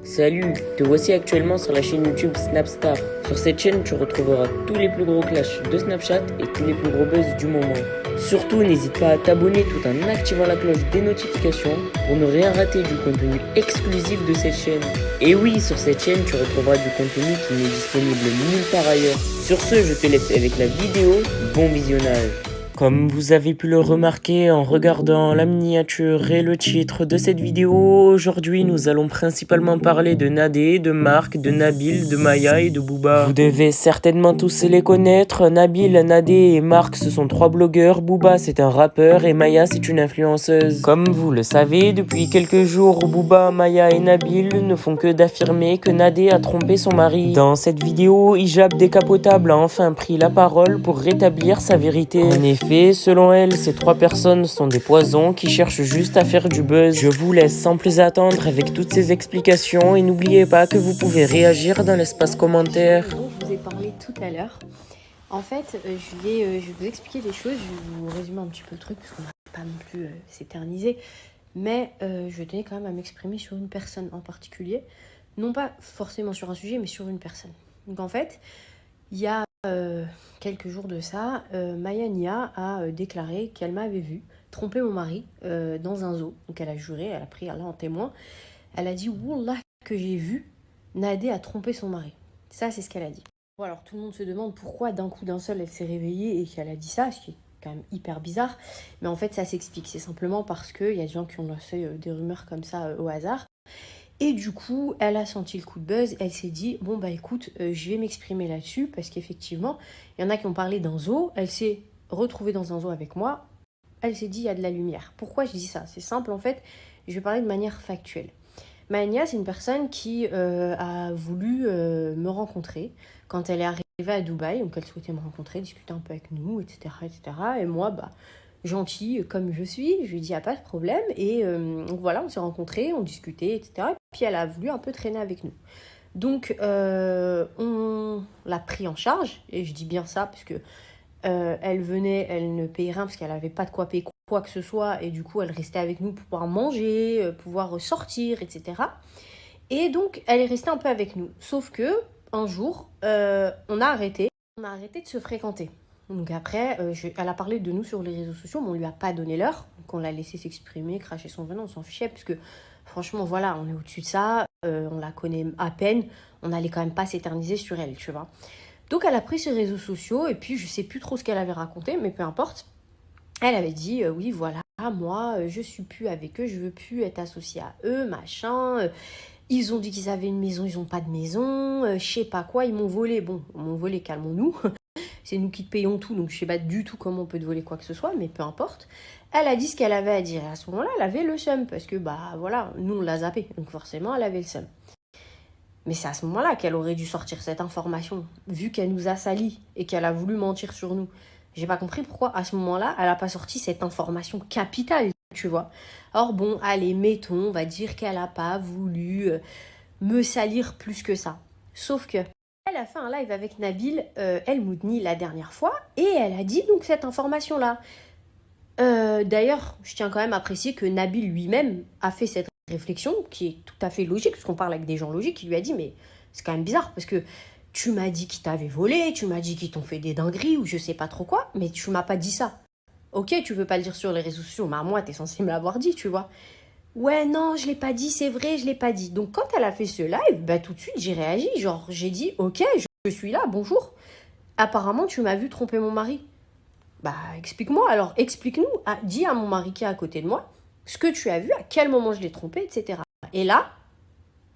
Salut, te voici actuellement sur la chaîne YouTube Snapstar. Sur cette chaîne, tu retrouveras tous les plus gros clashs de Snapchat et tous les plus gros buzz du moment. Surtout, n'hésite pas à t'abonner tout en activant la cloche des notifications pour ne rien rater du contenu exclusif de cette chaîne. Et oui, sur cette chaîne, tu retrouveras du contenu qui n'est disponible nulle part ailleurs. Sur ce, je te laisse avec la vidéo. Bon visionnage. Comme vous avez pu le remarquer en regardant la miniature et le titre de cette vidéo, aujourd'hui nous allons principalement parler de Nadé, de Marc, de Nabil, de Maya et de Booba. Vous devez certainement tous les connaître. Nabil, Nadé et Marc, ce sont trois blogueurs. Booba, c'est un rappeur et Maya, c'est une influenceuse. Comme vous le savez, depuis quelques jours, Booba, Maya et Nabil ne font que d'affirmer que Nadé a trompé son mari. Dans cette vidéo, Hijab Décapotable a enfin pris la parole pour rétablir sa vérité. En effet, selon elle, ces trois personnes sont des poisons qui cherchent juste à faire du buzz. Je vous laisse sans plus attendre avec toutes ces explications et n'oubliez pas que vous pouvez réagir dans l'espace commentaire. Je vous ai parlé tout à l'heure. En fait, je vais vous expliquer des choses, je vais vous résumer un petit peu le truc parce qu'on va pas non plus s'éterniser. Mais je tenais quand même à m'exprimer sur une personne en particulier. Non pas forcément sur un sujet, mais sur une personne. Donc en fait, il y a quelques jours de ça, Maya Nia a déclaré qu'elle m'avait vu tromper mon mari dans un zoo. Donc elle a juré, elle a pris Allah en témoin. Elle a dit « Wallah que j'ai vu Nadé a trompé son mari ». Ça, c'est ce qu'elle a dit. Bon, alors tout le monde se demande pourquoi d'un coup d'un seul elle s'est réveillée et qu'elle a dit ça, ce qui est quand même hyper bizarre. Mais en fait, ça s'explique. C'est simplement parce qu'il y a des gens qui ont lancé des rumeurs comme ça au hasard. Et du coup, elle a senti le coup de buzz, elle s'est dit, bon bah écoute, je vais m'exprimer là-dessus, parce qu'effectivement, il y en a qui ont parlé d'un zoo, elle s'est retrouvée dans un zoo avec moi, elle s'est dit, il y a de la lumière. Pourquoi je dis ça? C'est simple en fait, je vais parler de manière factuelle. Mania, c'est une personne qui a voulu me rencontrer quand elle est arrivée à Dubaï, donc elle souhaitait me rencontrer, discuter un peu avec nous, etc. etc. Et moi, bah... gentille comme je suis, je lui ai dit, il n'y a pas de problème. Et donc voilà, on s'est rencontrés, on discutait, etc. Et puis elle a voulu un peu traîner avec nous. Donc on l'a pris en charge, et je dis bien ça parce que elle venait, elle ne payait rien parce qu'elle n'avait pas de quoi payer quoi que ce soit. Et du coup, elle restait avec nous pour pouvoir manger, pouvoir sortir, etc. Et donc, elle est restée un peu avec nous. Sauf que un jour, on a arrêté de se fréquenter. Donc après, elle a parlé de nous sur les réseaux sociaux, mais on lui a pas donné l'heure. Donc on l'a laissé s'exprimer, cracher son venin, on s'en fichait, parce que franchement, voilà, on est au-dessus de ça, on la connaît à peine, on n'allait quand même pas s'éterniser sur elle, tu vois. Donc elle a pris ses réseaux sociaux, et puis je sais plus trop ce qu'elle avait raconté, mais peu importe. Elle avait dit, oui, voilà, moi, je suis plus avec eux, je veux plus être associée à eux, machin. Ils ont dit qu'ils avaient une maison, ils ont pas de maison, je sais pas quoi, ils m'ont volé. Bon, ils m'ont volé, calmons-nous. C'est nous qui te payons tout, donc je sais pas du tout comment on peut te voler quoi que ce soit, mais peu importe. Elle a dit ce qu'elle avait à dire. Et à ce moment-là, elle avait le seum, parce que, bah voilà, nous on l'a zappé, donc forcément, elle avait le seum. Mais c'est à ce moment-là qu'elle aurait dû sortir cette information, vu qu'elle nous a salis et qu'elle a voulu mentir sur nous. J'ai pas compris pourquoi, à ce moment-là, elle a pas sorti cette information capitale, tu vois. Or bon, allez, mettons, on va dire qu'elle a pas voulu me salir plus que ça. Sauf que elle a fait un live avec Nabil El Moudni la dernière fois et elle a dit donc cette information-là. D'ailleurs, je tiens quand même à préciser que Nabil lui-même a fait cette réflexion qui est tout à fait logique, parce qu'on parle avec des gens logiques, qui lui a dit mais c'est quand même bizarre parce que tu m'as dit qu'ils t'avaient volé, tu m'as dit qu'ils t'ont fait des dingueries ou je sais pas trop quoi, mais tu m'as pas dit ça. Ok, tu veux pas le dire sur les réseaux sociaux, mais à moi t'es censé me l'avoir dit, tu vois. Ouais, non, je l'ai pas dit, c'est vrai, je l'ai pas dit. Donc quand elle a fait ce live, bah tout de suite j'ai réagi, genre j'ai dit ok, je suis là, bonjour. Apparemment tu m'as vu tromper mon mari. Bah explique-moi, alors explique-nous, dis à mon mari qui est à côté de moi ce que tu as vu, à quel moment je l'ai trompé, etc. Et là,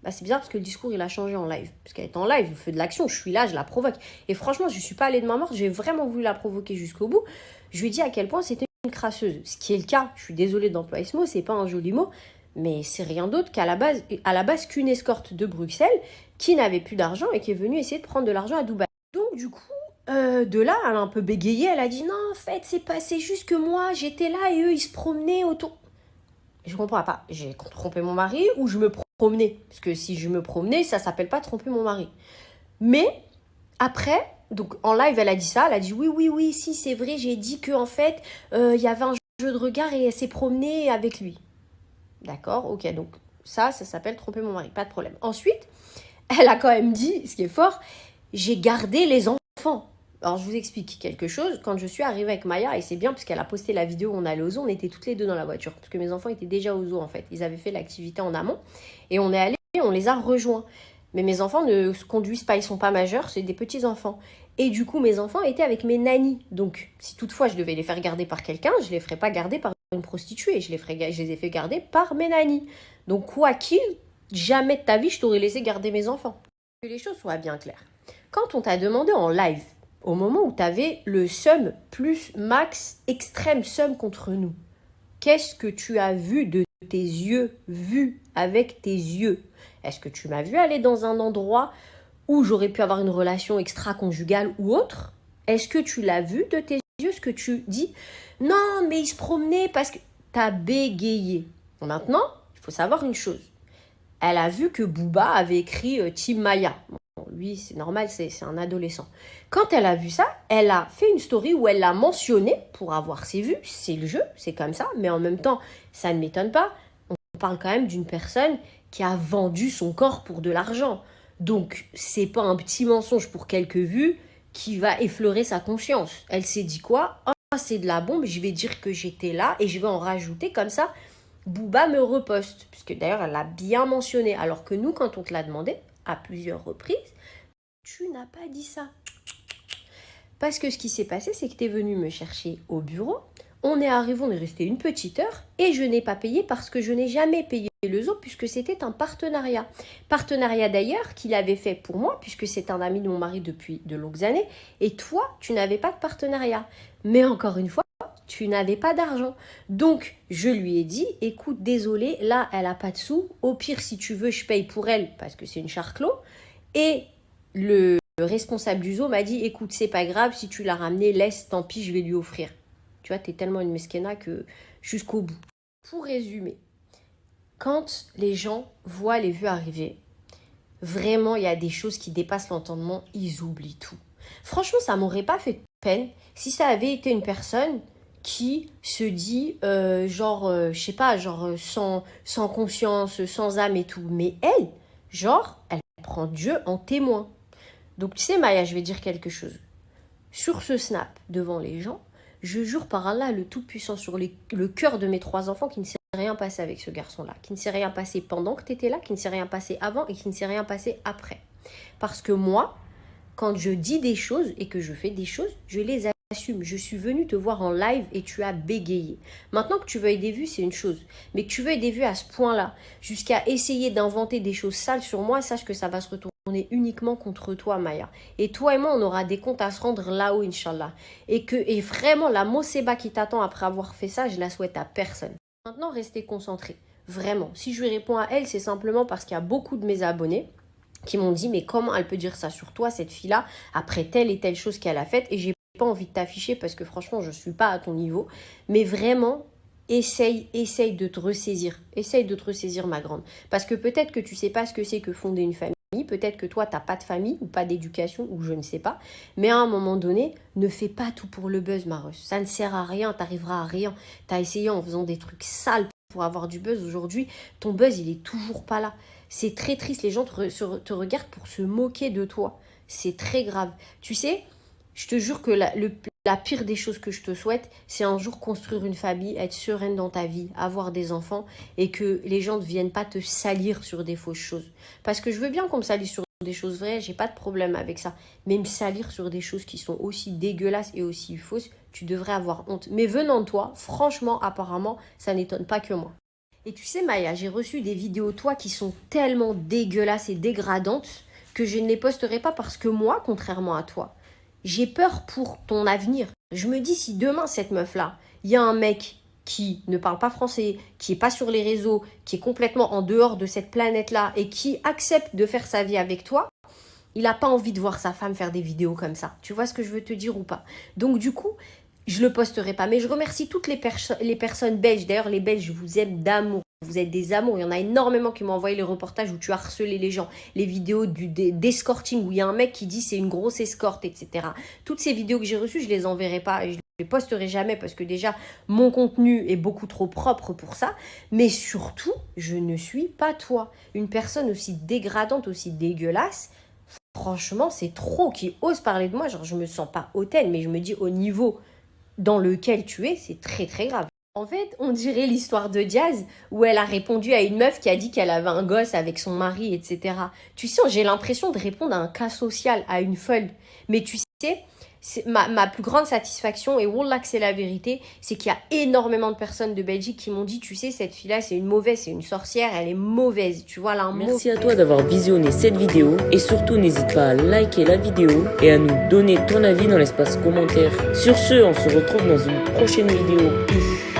bah c'est bizarre parce que le discours il a changé en live. Parce qu'elle est en live, je fais de l'action, je suis là, je la provoque. Et franchement, je suis pas allée de ma morte, j'ai vraiment voulu la provoquer jusqu'au bout. Je lui ai dit à quel point c'était une crasseuse. Ce qui est le cas, je suis désolée d'employer ce mot, c'est pas un joli mot, mais c'est rien d'autre qu'à la base qu'une escorte de Bruxelles qui n'avait plus d'argent et qui est venue essayer de prendre de l'argent à Dubaï. Donc du coup, de là, elle a un peu bégayé, elle a dit non, en fait, c'est juste que moi, j'étais là et eux, ils se promenaient autour. Je comprends pas, j'ai trompé mon mari ou je me promenais? Parce que si je me promenais, ça s'appelle pas tromper mon mari. Mais après, donc en live, elle a dit ça, elle a dit oui, oui, oui, si, c'est vrai, j'ai dit que en fait, il y avait un jeu de regard et elle s'est promenée avec lui. D'accord, ok, donc Ça s'appelle tromper mon mari, pas de problème. Ensuite, elle a quand même dit, ce qui est fort, j'ai gardé les enfants. Alors, je vous explique quelque chose. Quand je suis arrivée avec Maya, et c'est bien parce qu'elle a posté la vidéo où on allait au zoo, on était toutes les deux dans la voiture. Parce que mes enfants étaient déjà au zoo, en fait. Ils avaient fait l'activité en amont. Et on est allés, on les a rejoints. Mais mes enfants ne se conduisent pas, ils sont pas majeurs, c'est des petits-enfants. Et du coup, mes enfants étaient avec mes nannies. Donc, si toutefois je devais les faire garder par quelqu'un, je ne les ferais pas garder par une prostituée. Je les ai fait garder par mes nannies. Donc, quoi qu'il, jamais de ta vie, je t'aurais laissé garder mes enfants. Que les choses soient bien claires. Quand on t'a demandé en live, au moment où tu avais le seum plus max extrême seum contre nous, qu'est-ce que tu as vu de tes yeux, vu avec tes yeux? Est-ce que tu m'as vu aller dans un endroit où j'aurais pu avoir une relation extra-conjugale ou autre? Est-ce que tu l'as vu de tes yeux, ce que tu dis? Non, mais il se promenait parce que t'as bégayé. Maintenant, il faut savoir une chose. Elle a vu que Booba avait écrit Team Maya. Bon, lui, c'est normal, c'est un adolescent. Quand elle a vu ça, elle a fait une story où elle l'a mentionné pour avoir ses vues. C'est le jeu, c'est comme ça. Mais en même temps, ça ne m'étonne pas. On parle quand même d'une personne qui a vendu son corps pour de l'argent. Donc, c'est pas un petit mensonge pour quelques vues qui va effleurer sa conscience. Elle s'est dit quoi? Oh, c'est de la bombe, je vais dire que j'étais là et je vais en rajouter comme ça. Booba me reposte, puisque d'ailleurs elle l'a bien mentionné, alors que nous, quand on te l'a demandé, à plusieurs reprises, tu n'as pas dit ça. Parce que ce qui s'est passé, c'est que tu es venu me chercher au bureau, on est arrivé, on est resté une petite heure, et je n'ai pas payé parce que je n'ai jamais payé le zoo, puisque c'était un partenariat. Partenariat d'ailleurs qu'il avait fait pour moi, puisque c'est un ami de mon mari depuis de longues années, et toi, tu n'avais pas de partenariat. Mais encore une fois, tu n'avais pas d'argent. Donc, je lui ai dit, écoute, désolé, là, elle n'a pas de sous. Au pire, si tu veux, je paye pour elle parce que c'est une charclo. Et le responsable du zoo m'a dit, écoute, c'est pas grave, si tu l'as ramené, laisse, tant pis, je vais lui offrir. Tu vois, t'es tellement une mesquena que jusqu'au bout. Pour résumer, quand les gens voient les vues arriver, vraiment, il y a des choses qui dépassent l'entendement, ils oublient tout. Franchement, ça m'aurait pas fait de peine si ça avait été une personne qui se dit, je sais pas, sans conscience, sans âme et tout. Mais elle, elle prend Dieu en témoin. Donc, tu sais, Maya, je vais dire quelque chose. Sur ce snap, devant les gens, je jure par Allah, le Tout-Puissant, sur le cœur de mes 3 enfants, qui ne s'est rien passé avec ce garçon-là, qui ne s'est rien passé pendant que tu étais là, qui ne s'est rien passé avant et qui ne s'est rien passé après. Parce que moi, quand je dis des choses et que je fais des choses, je les assume. Je suis venue te voir en live et tu as bégayé. Maintenant que tu veuilles des vues, c'est une chose. Mais que tu veuilles des vues à ce point-là, jusqu'à essayer d'inventer des choses sales sur moi, sache que ça va se retourner uniquement contre toi, Maya. Et toi et moi, on aura des comptes à se rendre là-haut, Inch'Allah. Et vraiment, la Moseba qui t'attend après avoir fait ça, je la souhaite à personne. Maintenant, restez concentrés. Vraiment. Si je lui réponds à elle, c'est simplement parce qu'il y a beaucoup de mes abonnés qui m'ont dit, mais comment elle peut dire ça sur toi, cette fille-là, après telle et telle chose qu'elle a faite, et j'ai pas envie de t'afficher parce que franchement, je suis pas à ton niveau, mais vraiment, essaye de te ressaisir. Essaye de te ressaisir, ma grande. Parce que peut-être que tu sais pas ce que c'est que fonder une famille, peut-être que toi, t'as pas de famille, ou pas d'éducation, ou je ne sais pas, mais à un moment donné, ne fais pas tout pour le buzz, Mareuse. Ça ne sert à rien, t'arriveras à rien. T'as essayé en faisant des trucs sales pour avoir du buzz. Aujourd'hui, ton buzz, il est toujours pas là. C'est très triste, les gens te regardent pour se moquer de toi. C'est très grave. Tu sais, je te jure que la pire des choses que je te souhaite, c'est un jour construire une famille, être sereine dans ta vie, avoir des enfants et que les gens ne viennent pas te salir sur des fausses choses. Parce que je veux bien qu'on me salisse sur des choses vraies, j'ai pas de problème avec ça. Mais me salir sur des choses qui sont aussi dégueulasses et aussi fausses, tu devrais avoir honte. Mais venant de toi, franchement, apparemment, ça n'étonne pas que moi. Et tu sais, Maya, j'ai reçu des vidéos toi qui sont tellement dégueulasses et dégradantes que je ne les posterai pas parce que moi, contrairement à toi, j'ai peur pour ton avenir. Je me dis, si demain, cette meuf-là, il y a un mec qui ne parle pas français, qui n'est pas sur les réseaux, qui est complètement en dehors de cette planète-là et qui accepte de faire sa vie avec toi, il n'a pas envie de voir sa femme faire des vidéos comme ça. Tu vois ce que je veux te dire ou pas? Donc du coup, je le posterai pas. Mais je remercie toutes les personnes belges. D'ailleurs, les Belges, je vous aime d'amour. Vous êtes des amours. Il y en a énormément qui m'ont envoyé les reportages où tu as harcelé les gens. Les vidéos d'escorting où il y a un mec qui dit c'est une grosse escorte, etc. Toutes ces vidéos que j'ai reçues, je les enverrai pas. les posterai jamais parce que déjà, mon contenu est beaucoup trop propre pour ça. Mais surtout, je ne suis pas toi. Une personne aussi dégradante, aussi dégueulasse, franchement, c'est trop qui ose parler de moi. Genre, je me sens pas hautaine, mais je me dis au niveau dans lequel tu es, c'est très très grave. En fait, on dirait l'histoire de Diaz où elle a répondu à une meuf qui a dit qu'elle avait un gosse avec son mari, etc. Tu sais, j'ai l'impression de répondre à un cas social, à une folle. Mais tu sais, ma plus grande satisfaction, et wallah que c'est la vérité, c'est qu'il y a énormément de personnes de Belgique qui m'ont dit, tu sais, cette fille-là, c'est une mauvaise, c'est une sorcière, elle est mauvaise. Tu vois, là, Merci à toi d'avoir visionné cette vidéo et surtout n'hésite pas à liker la vidéo et à nous donner ton avis dans l'espace commentaire. Sur ce, on se retrouve dans une prochaine vidéo. Peace.